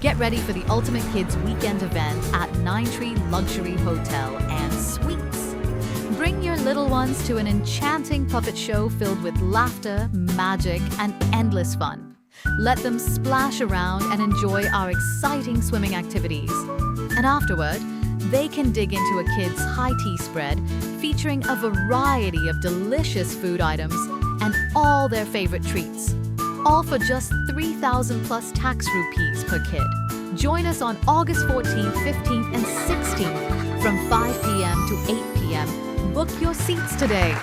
Get ready for the ultimate kids weekend event at Nine Tree Luxury Hotel and Suites. Bring your little ones to an enchanting puppet show filled with laughter, magic, and endless fun. Let them splash around and enjoy our exciting swimming activities. And afterward, they can dig into a kids' high tea spread featuring a variety of delicious food items and all their favorite treats. All for just 3,000 plus tax rupees per kid. Join us on August 14th, 15th, and 16th from 5 p.m. to 8 p.m. Book your seats today.